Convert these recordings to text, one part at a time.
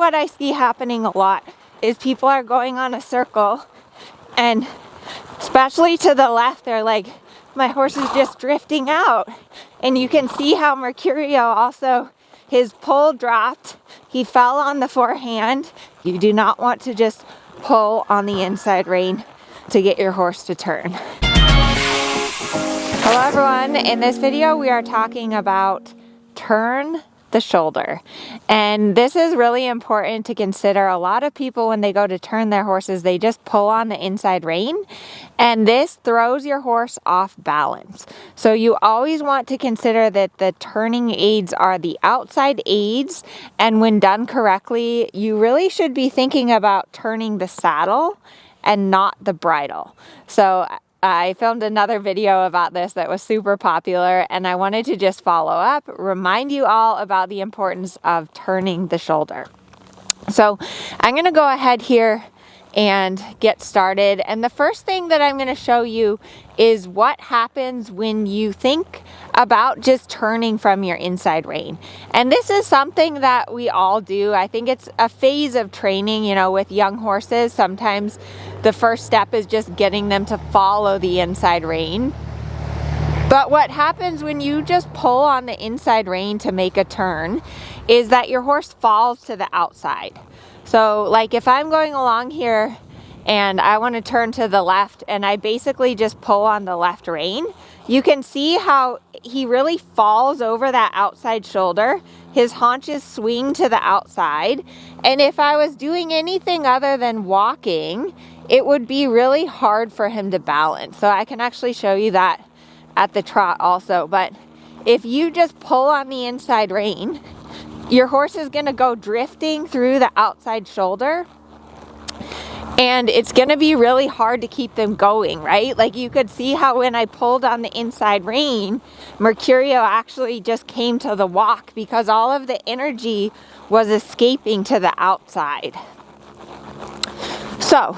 what I see happening a lot is people are going on a circle, and especially to the left, they're like, my horse is just drifting out. And you can see how Mercurio also, his pull dropped. He fell on the forehand. You do not want to just pull on the inside rein to get your horse to turn. Hello everyone, in this video we are talking about turn the shoulder. And this is really important to consider. A lot of people, when they go to turn their horses, they just pull on the inside rein, and this throws your horse off balance. So you always want to consider that the turning aids are the outside aids, and when done correctly, you really should be thinking about turning the saddle and not the bridle. So I filmed another video about this that was super popular, and I wanted to just follow up, remind you all about the importance of turning the shoulder. So I'm going to go ahead here and get started. And the first thing that I'm going to show you is what happens when you think about just turning from your inside rein. And this is something that we all do. I think it's a phase of training, with young horses. Sometimes the first step is just getting them to follow the inside rein. But what happens when you just pull on the inside rein to make a turn is that your horse falls to the outside. So like if I'm going along here and I want to turn to the left and I basically just pull on the left rein, you can see how he really falls over that outside shoulder. His haunches swing to the outside. And if I was doing anything other than walking, it would be really hard for him to balance. So I can actually show you that at the trot also. But if you just pull on the inside rein, your horse is going to go drifting through the outside shoulder, and it's going to be really hard to keep them going, right? Like you could see how when I pulled on the inside rein, Mercurio actually just came to the walk because all of the energy was escaping to the outside. So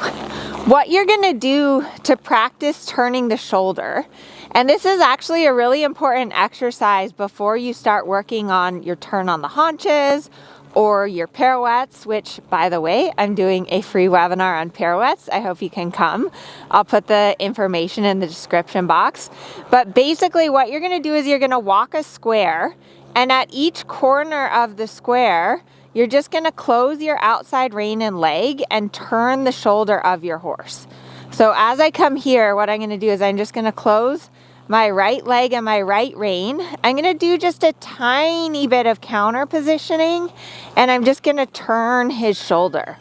what you're going to do to practice turning the shoulder, and this is actually a really important exercise before you start working on your turn on the haunches or your pirouettes, which, by the way, I'm doing a free webinar on pirouettes. I hope you can come. I'll put the information in the description box. But basically what you're going to do is you're going to walk a square, and at each corner of the square, you're just going to close your outside rein and leg and turn the shoulder of your horse. So as I come here, what I'm going to do is I'm just going to close my right leg and my right rein. I'm going to do just a tiny bit of counter positioning, and I'm just going to turn his shoulder.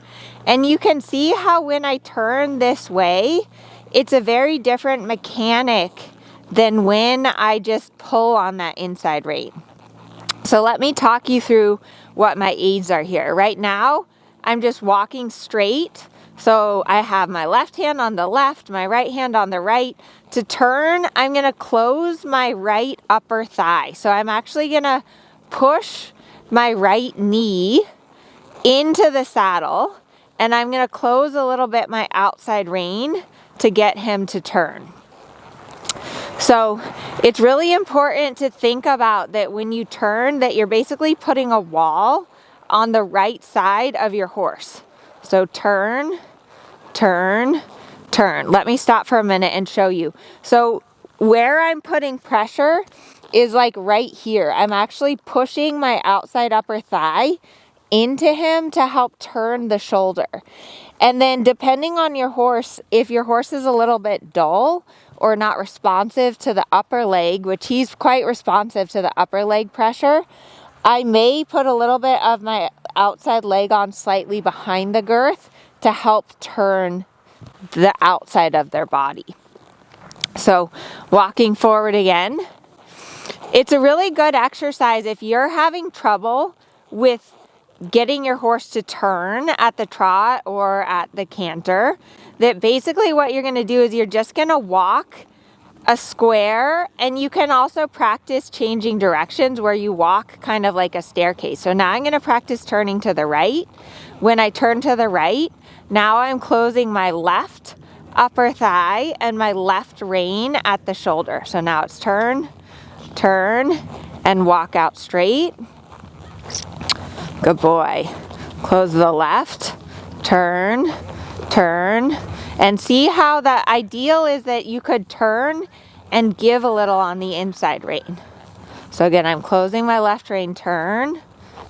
And you can see how when I turn this way, it's a very different mechanic than when I just pull on that inside rein. So let me talk you through what my aids are here. Right now, I'm just walking straight. So I have my left hand on the left, my right hand on the right. To turn, I'm going to close my right upper thigh. So I'm actually going to push my right knee into the saddle, and I'm going to close a little bit my outside rein to get him to turn. So it's really important to think about that when you turn, that you're basically putting a wall on the right side of your horse. So turn, turn, turn. Let me stop for a minute and show you. So where I'm putting pressure is like right here. I'm actually pushing my outside upper thigh into him to help turn the shoulder. And then depending on your horse, if your horse is a little bit dull or not responsive to the upper leg, which he's quite responsive to the upper leg pressure, I may put a little bit of my outside leg on slightly behind the girth to help turn the outside of their body. So walking forward again. It's a really good exercise if you're having trouble with getting your horse to turn at the trot or at the canter, that basically what you're going to do is you're just going to walk a square, and you can also practice changing directions where you walk kind of like a staircase. So now I'm going to practice turning to the right. When I turn to the right, now I'm closing my left upper thigh and my left rein at the shoulder. So now it's turn, turn, and walk out straight. Good boy. close the left, turn, turn, and see how the ideal is that you could turn and give a little on the inside rein. So again, I'm closing my left rein, turn,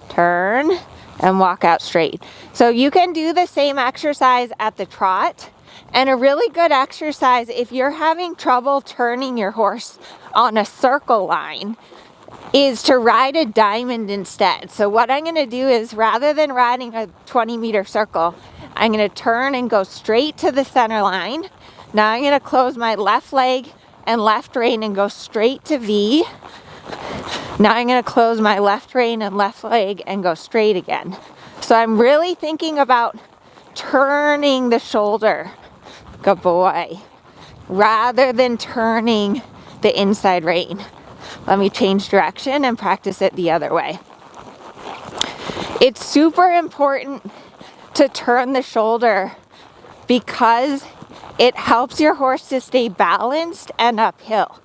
turn, and walk out straight. So you can do the same exercise at the trot, and a really good exercise if you're having trouble turning your horse on a circle line is to ride a diamond instead. So what I'm going to do is, rather than riding a 20-meter circle, I'm going to turn and go straight to the center line. Now I'm going to close my left leg and left rein and go straight to V. Now I'm going to close my left rein and left leg and go straight again. So I'm really thinking about turning the shoulder, good boy, rather than turning the inside rein. Let me change direction and practice it the other way. It's super important to turn the shoulder because it helps your horse to stay balanced and uphill.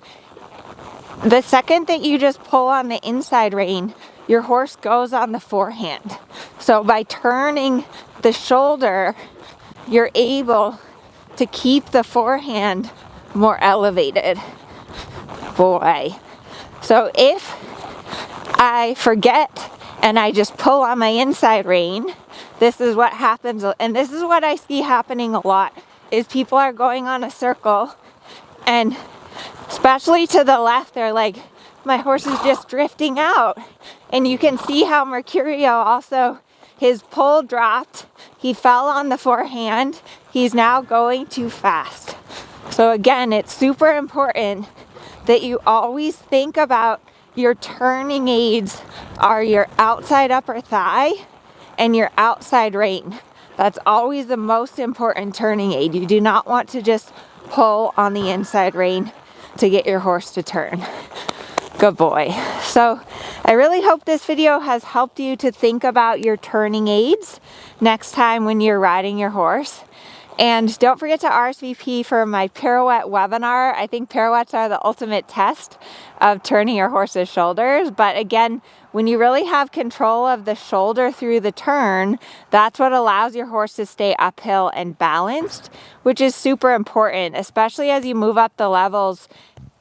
The second that you just pull on the inside rein, your horse goes on the forehand. So by turning the shoulder, you're able to keep the forehand more elevated. Boy. So if I forget and I just pull on my inside rein, this is what happens, and this is what I see happening a lot, is people are going on a circle, and especially to the left, they're like, my horse is just drifting out. And you can see how Mercurio also, his pull dropped, he fell on the forehand, he's now going too fast. So again, it's super important that you always think about your turning aids are your outside upper thigh and your outside rein. That's always the most important turning aid. You do not want to just pull on the inside rein to get your horse to turn. Good boy. So I really hope this video has helped you to think about your turning aids next time when you're riding your horse. And don't forget to RSVP for my Pirouette webinar. I think pirouettes are the ultimate test of turning your horse's shoulders. But again, when you really have control of the shoulder through the turn, that's what allows your horse to stay uphill and balanced, which is super important, especially as you move up the levels.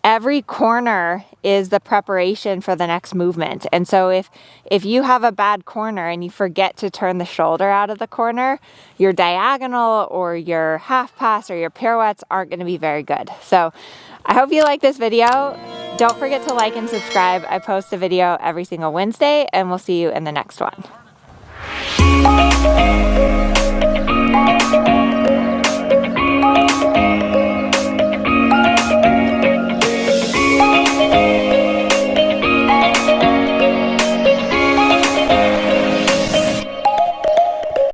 Every corner is the preparation for the next movement. And so if you have a bad corner and you forget to turn the shoulder out of the corner, your diagonal or your half pass or your pirouettes aren't going to be very good. So I hope you like this video. Don't forget to like and subscribe. I post a video every single Wednesday, and we'll see you in the next one.